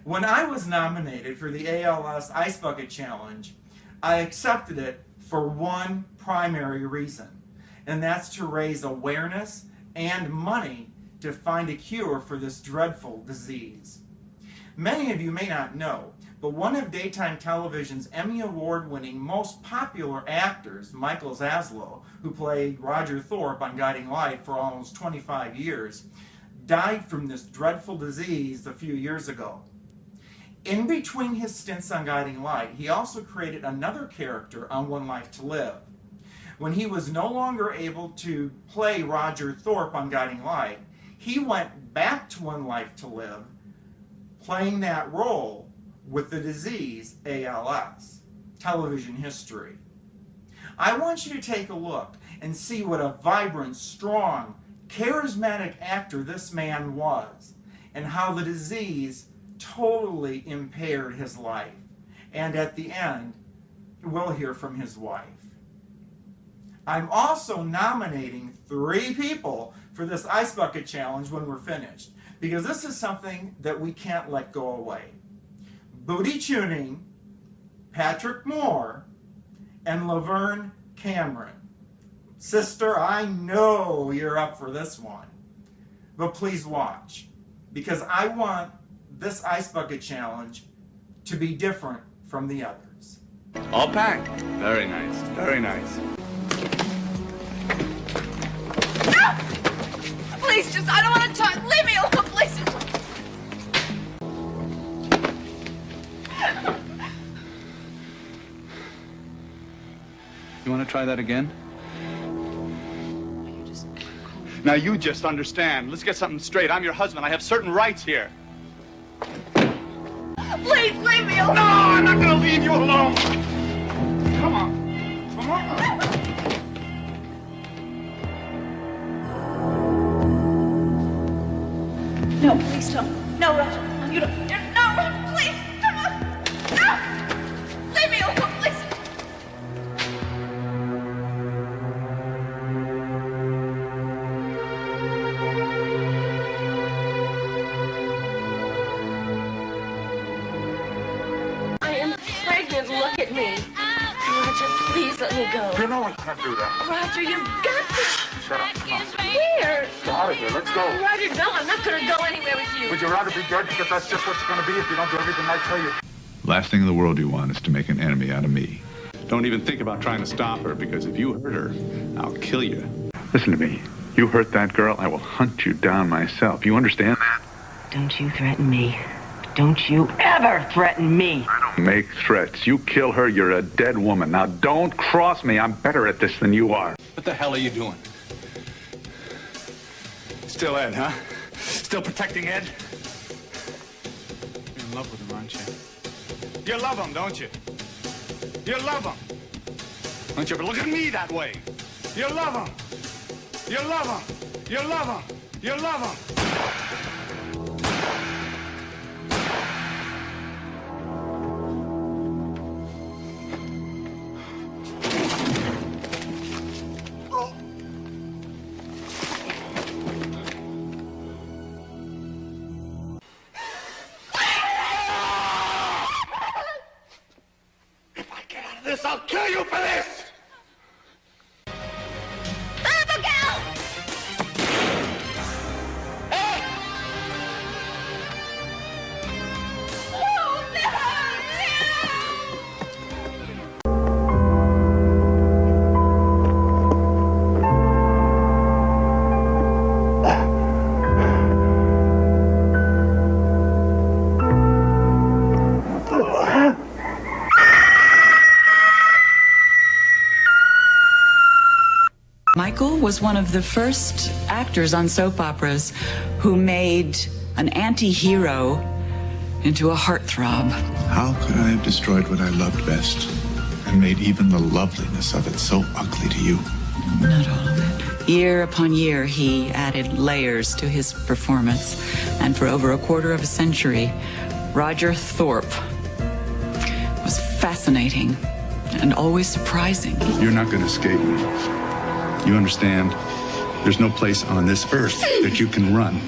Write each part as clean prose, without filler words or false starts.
When I was nominated for the ALS Ice Bucket Challenge, I accepted it for one primary reason, and that's to raise awareness and money to find a cure for this dreadful disease. Many of you may not know, but one of daytime television's Emmy Award-winning most popular actors, Michael Zaslow, who played Roger Thorpe on Guiding Light for almost 25 years, died from this dreadful disease a few years ago. In between his stints on Guiding Light, he also created another character on One Life to Live. When he was no longer able to play Roger Thorpe on Guiding Light, he went back to One Life to Live, playing that role with the disease ALS. Television history. I want you to take a look and see what a vibrant, strong, charismatic actor this man was, and how the disease totally impaired his life. And at the end, we'll hear from his wife. I'm also nominating 3 people for this Ice Bucket Challenge when we're finished, because this is something that we can't let go away. Booty Tuning, Patrick Moore, and Laverne Cameron. Sister, I know you're up for this one, but please watch, because I want this Ice Bucket Challenge to be different from the others. All packed. Very nice, very nice. No! Please, just, I don't want to talk. Leave me alone, please. You want to try that again? Now you just understand. Let's get something straight. I'm your husband. I have certain rights here. Please, leave me alone. No, I'm not going to leave you alone. Come on. Come on. No, please don't. No, Roger. You don't. No, Roger, please. Come on. No. Leave me alone, please. I am pregnant. Look at me. Roger, please let me go. You know I can't do that. Roger, you've got to. Shut up. Come on. Where? Get out of here. Let's go. Roger, no, I'm not going to go anywhere with you. Would you rather be dead? Because that's just what you're going to be if you don't do everything I tell you. Last thing in the world you want is to make an enemy out of me. Don't even think about trying to stop her, because if you hurt her, I'll kill you. Listen to me. You hurt that girl, I will hunt you down myself. You understand that? Don't you threaten me. Don't you ever threaten me. Make threats. You kill her, you're a dead woman. Now don't cross me. I'm better at this than you are. What the hell are you doing? Still Ed, huh? Still protecting Ed? You're in love with him, aren't you? You love him, don't you? You love him. Don't you ever look at me that way. You love him. You love him. You love him. You love him. I'll kill you for this! Abigail! Hey! Oh, no! Michael was one of the first actors on soap operas who made an anti-hero into a heartthrob. How could I have destroyed what I loved best and made even the loveliness of it so ugly to you? Not all of it. Year upon year, he added layers to his performance. And for over a quarter of a century, Roger Thorpe was fascinating and always surprising. You're not going to escape me. You understand? There's no place on this earth that you can run.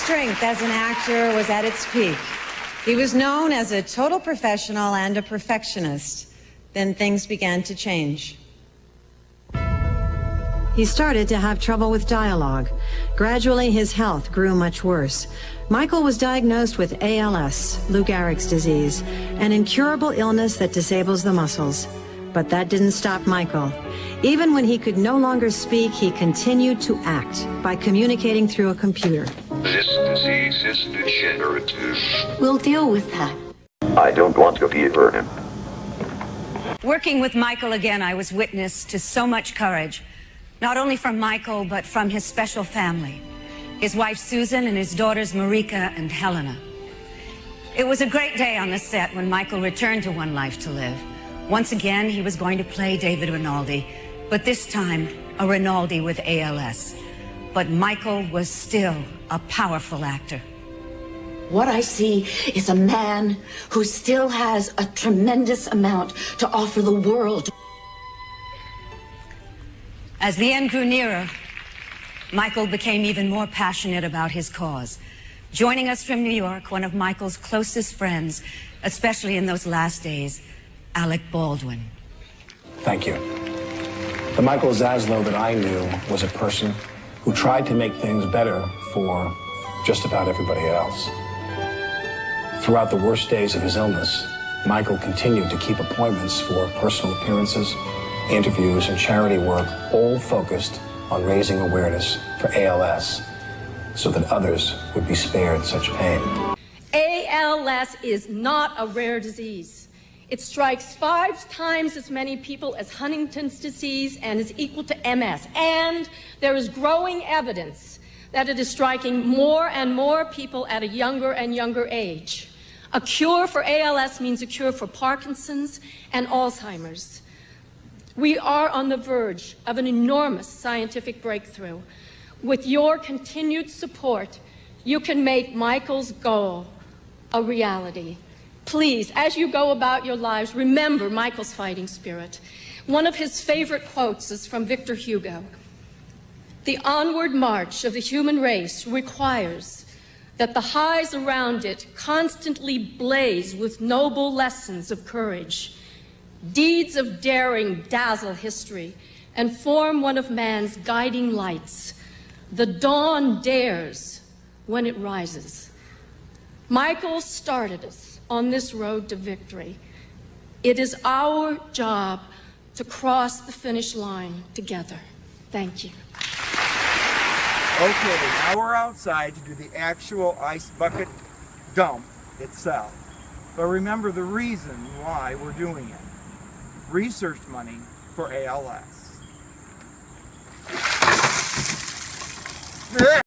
strength as an actor was at its peak. He was known as a total professional and a perfectionist. Then things began to change. He started to have trouble with dialogue. Gradually, his health grew much worse. Michael was diagnosed with ALS, Lou Gehrig's disease, an incurable illness that disables the muscles. But that didn't stop Michael. Even when he could no longer speak, he continued to act by communicating through a computer. This disease is degenerative. We'll deal with that. I don't want to fear him. Working with Michael again, I was witness to so much courage. Not only from Michael, but from his special family. His wife Susan and his daughters Marika and Helena. It was a great day on the set when Michael returned to One Life to Live. Once again, he was going to play David Rinaldi, but this time, a Rinaldi with ALS. But Michael was still a powerful actor. What I see is a man who still has a tremendous amount to offer the world. As the end grew nearer, Michael became even more passionate about his cause. Joining us from New York, one of Michael's closest friends, especially in those last days, Alec Baldwin. Thank you. The Michael Zaslow that I knew was a person who tried to make things better for just about everybody else. Throughout the worst days of his illness, Michael continued to keep appointments for personal appearances, interviews, and charity work, all focused on raising awareness for ALS so that others would be spared such pain. ALS is not a rare disease. It strikes 5 times as many people as Huntington's disease and is equal to MS. And there is growing evidence that it is striking more and more people at a younger and younger age. A cure for ALS means a cure for Parkinson's and Alzheimer's. We are on the verge of an enormous scientific breakthrough. With your continued support, you can make Michael's goal a reality. Please, as you go about your lives, remember Michael's fighting spirit. One of his favorite quotes is from Victor Hugo. The onward march of the human race requires that the highs around it constantly blaze with noble lessons of courage. Deeds of daring dazzle history and form one of man's guiding lights. The dawn dares when it rises. Michael started us on this road to victory. It is our job to cross the finish line together. Thank you. Okay, now we're outside to do the actual ice bucket dump itself. But remember the reason why we're doing it. Research money for ALS.